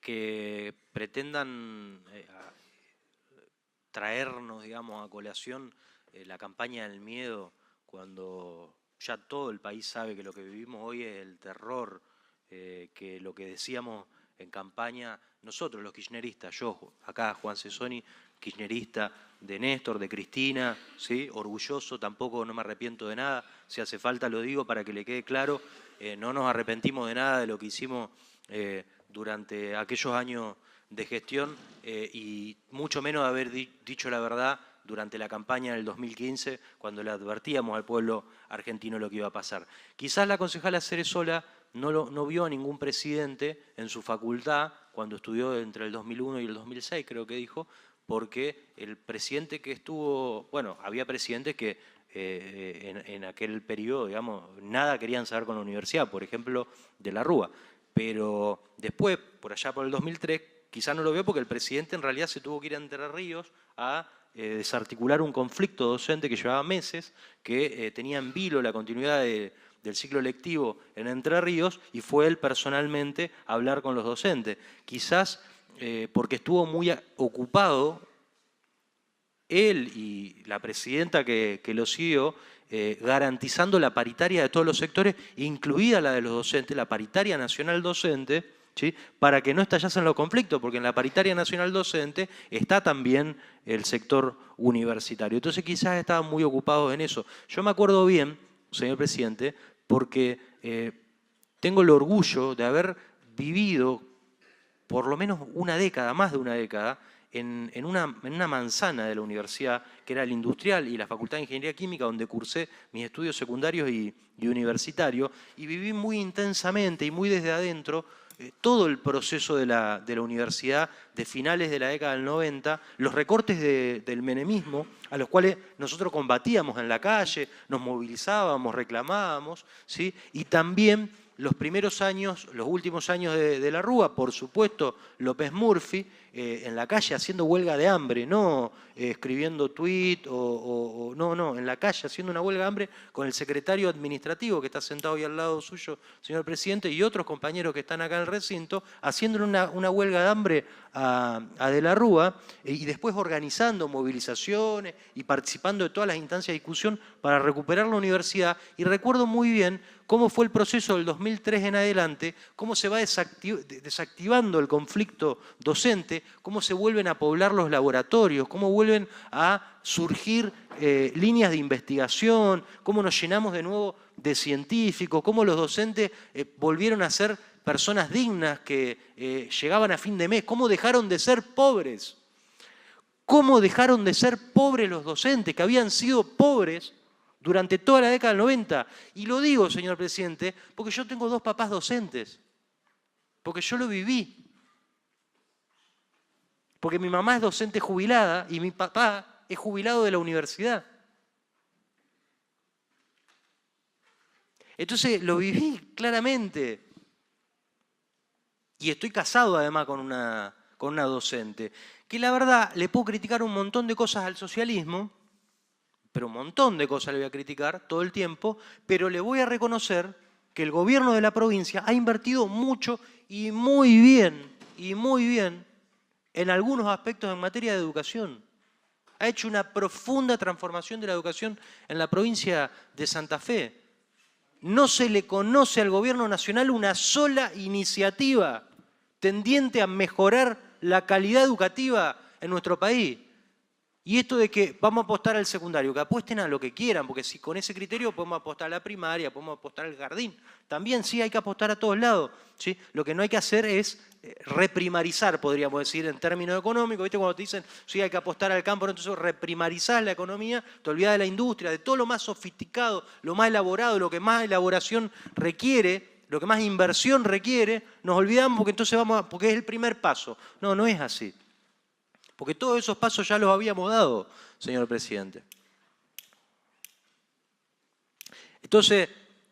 que pretendan traernos, digamos, a colación la campaña del miedo, cuando ya todo el país sabe que lo que vivimos hoy es el terror, que lo que decíamos en campaña, nosotros los kirchneristas, yo acá, Juan Cesoni, kirchnerista de Néstor, de Cristina, ¿sí? Orgulloso, tampoco no me arrepiento de nada, si hace falta lo digo para que le quede claro, no nos arrepentimos de nada de lo que hicimos durante aquellos años de gestión y mucho menos de haber dicho la verdad durante la campaña del 2015, cuando le advertíamos al pueblo argentino lo que iba a pasar. Quizás la concejala Ceresola no vio a ningún presidente en su facultad, cuando estudió entre el 2001 y el 2006, creo que dijo, porque el presidente que estuvo, bueno, había presidentes que en aquel periodo, digamos, nada querían saber con la universidad, por ejemplo, de la Rúa. Pero después, por allá por el 2003, quizá no lo vio porque el presidente en realidad se tuvo que ir a Entre Ríos a desarticular un conflicto docente que llevaba meses, que tenía en vilo la continuidad del ciclo lectivo en Entre Ríos, y fue él personalmente a hablar con los docentes. Quizás porque estuvo muy ocupado él y la presidenta que lo siguió, garantizando la paritaria de todos los sectores, incluida la de los docentes, la paritaria nacional docente, ¿sí? Para que no estallasen los conflictos, porque en la paritaria nacional docente está también el sector universitario. Entonces quizás estaban muy ocupados en eso. Yo me acuerdo bien, señor presidente, porque tengo el orgullo de haber vivido por lo menos una década, más de una década, en una manzana de la universidad, que era el Industrial y la Facultad de Ingeniería Química, donde cursé mis estudios secundarios y universitarios, y viví muy intensamente y muy desde adentro todo el proceso de la universidad de finales de la década del 90, los recortes del menemismo, a los cuales nosotros combatíamos en la calle, nos movilizábamos, reclamábamos, ¿sí? Y también los primeros años, los últimos años de la Rúa, por supuesto, López Murphy, en la calle haciendo huelga de hambre, no escribiendo tuit no, en la calle haciendo una huelga de hambre con el secretario administrativo que está sentado ahí al lado suyo, señor presidente, y otros compañeros que están acá en el recinto, haciendo una huelga de hambre a De la Rúa y después organizando movilizaciones y participando de todas las instancias de discusión para recuperar la universidad. Y recuerdo muy bien cómo fue el proceso del 2003 en adelante, cómo se va desactivando el conflicto docente, cómo se vuelven a poblar los laboratorios, cómo vuelven a surgir líneas de investigación, cómo nos llenamos de nuevo de científicos, cómo los docentes volvieron a ser personas dignas que llegaban a fin de mes, cómo dejaron de ser pobres, cómo dejaron de ser pobres los docentes, que habían sido pobres durante toda la década del 90. Y lo digo, señor presidente, porque yo tengo dos papás docentes, porque yo lo viví. Porque mi mamá es docente jubilada y mi papá es jubilado de la universidad. Entonces lo viví claramente. Y estoy casado además con una docente, que la verdad le puedo criticar un montón de cosas al socialismo, pero un montón de cosas le voy a criticar todo el tiempo, pero le voy a reconocer que el gobierno de la provincia ha invertido mucho y muy bien, en algunos aspectos en materia de educación. Ha hecho una profunda transformación de la educación en la provincia de Santa Fe. No se le conoce al gobierno nacional una sola iniciativa tendiente a mejorar la calidad educativa en nuestro país. Y esto de que vamos a apostar al secundario, que apuesten a lo que quieran, porque si con ese criterio podemos apostar a la primaria, podemos apostar al jardín. También sí hay que apostar a todos lados, ¿sí? Lo que no hay que hacer es reprimarizar, podríamos decir, en términos económicos. ¿Viste? Cuando te dicen, sí, hay que apostar al campo, entonces reprimarizar la economía, te olvidas de la industria, de todo lo más sofisticado, lo más elaborado, lo que más elaboración requiere, lo que más inversión requiere, nos olvidamos porque entonces porque es el primer paso. No, no es así. Porque todos esos pasos ya los habíamos dado, señor presidente. Entonces,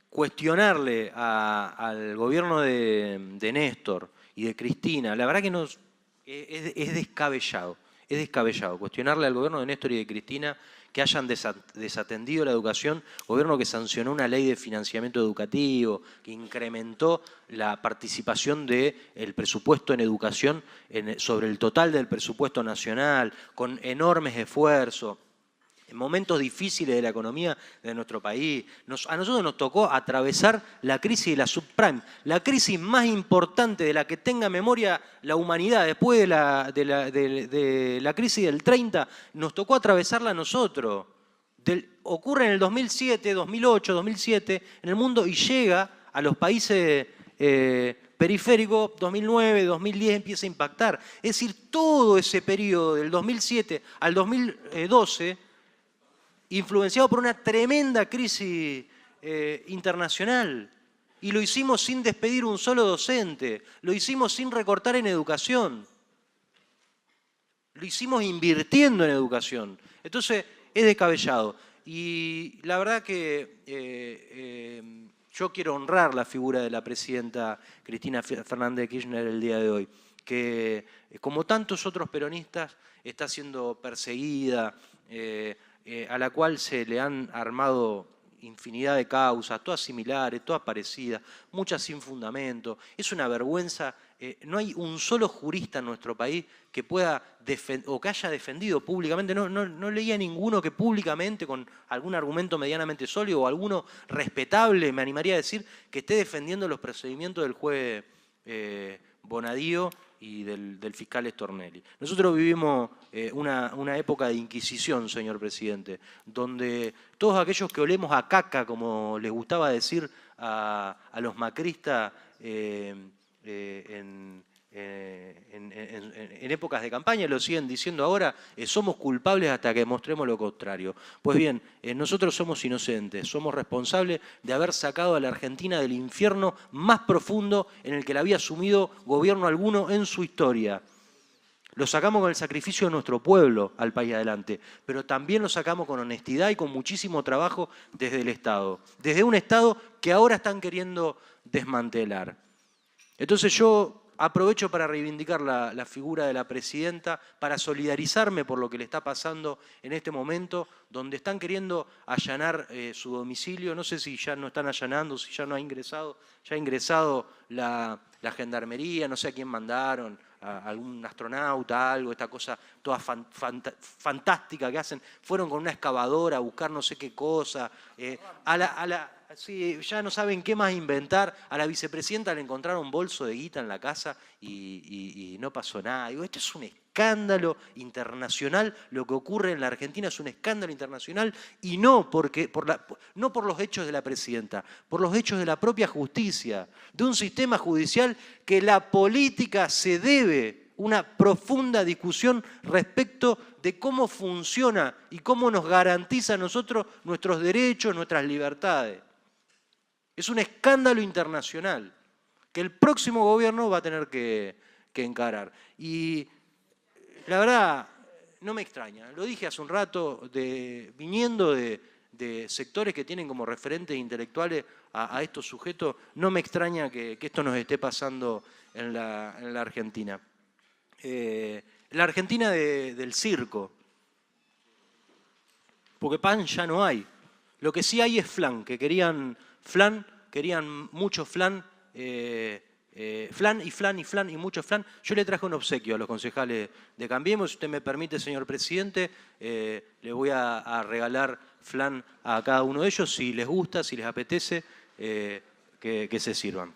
cuestionarle al gobierno de Néstor y de Cristina, la verdad que es descabellado. Es descabellado cuestionarle al gobierno de Néstor y de Cristina, que hayan desatendido la educación, gobierno que sancionó una ley de financiamiento educativo, que incrementó la participación del presupuesto en educación sobre el total del presupuesto nacional, con enormes esfuerzos. En momentos difíciles de la economía de nuestro país, a nosotros nos tocó atravesar la crisis de la subprime, la crisis más importante de la que tenga memoria la humanidad después de la crisis del 30, nos tocó atravesarla a nosotros. Ocurre en el 2007, 2008, 2007 en el mundo y llega a los países periférico, 2009, 2010 empieza a impactar. Es decir, todo ese periodo del 2007 al 2012, influenciado por una tremenda crisis internacional. Y lo hicimos sin despedir un solo docente, lo hicimos sin recortar en educación, lo hicimos invirtiendo en educación. Entonces, es descabellado. Y la verdad que yo quiero honrar la figura de la presidenta Cristina Fernández de Kirchner el día de hoy, que como tantos otros peronistas está siendo perseguida, a la cual se le han armado infinidad de causas, todas similares, todas parecidas, muchas sin fundamento. Es una vergüenza. No hay un solo jurista en nuestro país que pueda o que haya defendido públicamente, no leía ninguno que públicamente, con algún argumento medianamente sólido o alguno respetable, me animaría a decir, que esté defendiendo los procedimientos del juez Bonadío y del fiscal Stornelli. Nosotros vivimos una época de inquisición, señor presidente, donde todos aquellos que olemos a caca, como les gustaba decir a los macristas en épocas de campaña, lo siguen diciendo ahora, somos culpables hasta que demostremos lo contrario. Pues bien, nosotros somos inocentes, somos responsables de haber sacado a la Argentina del infierno más profundo en el que la había sumido gobierno alguno en su historia. Lo sacamos con el sacrificio de nuestro pueblo al país adelante, pero también lo sacamos con honestidad y con muchísimo trabajo desde el Estado, desde un Estado que ahora están queriendo desmantelar. Entonces yo aprovecho para reivindicar la figura de la presidenta, para solidarizarme por lo que le está pasando en este momento, donde están queriendo allanar su domicilio. No sé si ya no están allanando, si ya no ha ingresado, ya ha ingresado la gendarmería, no sé a quién mandaron, a algún astronauta, algo, esta cosa toda fantástica que hacen. Fueron con una excavadora a buscar no sé qué cosa, sí, ya no saben qué más inventar. A la vicepresidenta le encontraron un bolso de guita en la casa y no pasó nada. Digo, esto es un escándalo internacional, lo que ocurre en la Argentina es un escándalo internacional y no por los hechos de la presidenta, por los hechos de la propia justicia, de un sistema judicial que la política se debe una profunda discusión respecto de cómo funciona y cómo nos garantiza a nosotros nuestros derechos, nuestras libertades. Es un escándalo internacional que el próximo gobierno va a tener que encarar. Y la verdad, no me extraña. Lo dije hace un rato, viniendo de sectores que tienen como referentes intelectuales a estos sujetos, no me extraña que esto nos esté pasando en la Argentina. La Argentina del circo. Porque pan ya no hay. Lo que sí hay es flan, que querían mucho flan, flan y mucho flan. Yo le traje un obsequio a los concejales de Cambiemos. Si usted me permite, señor presidente, le voy a regalar flan a cada uno de ellos. Si les gusta, si les apetece, que se sirvan.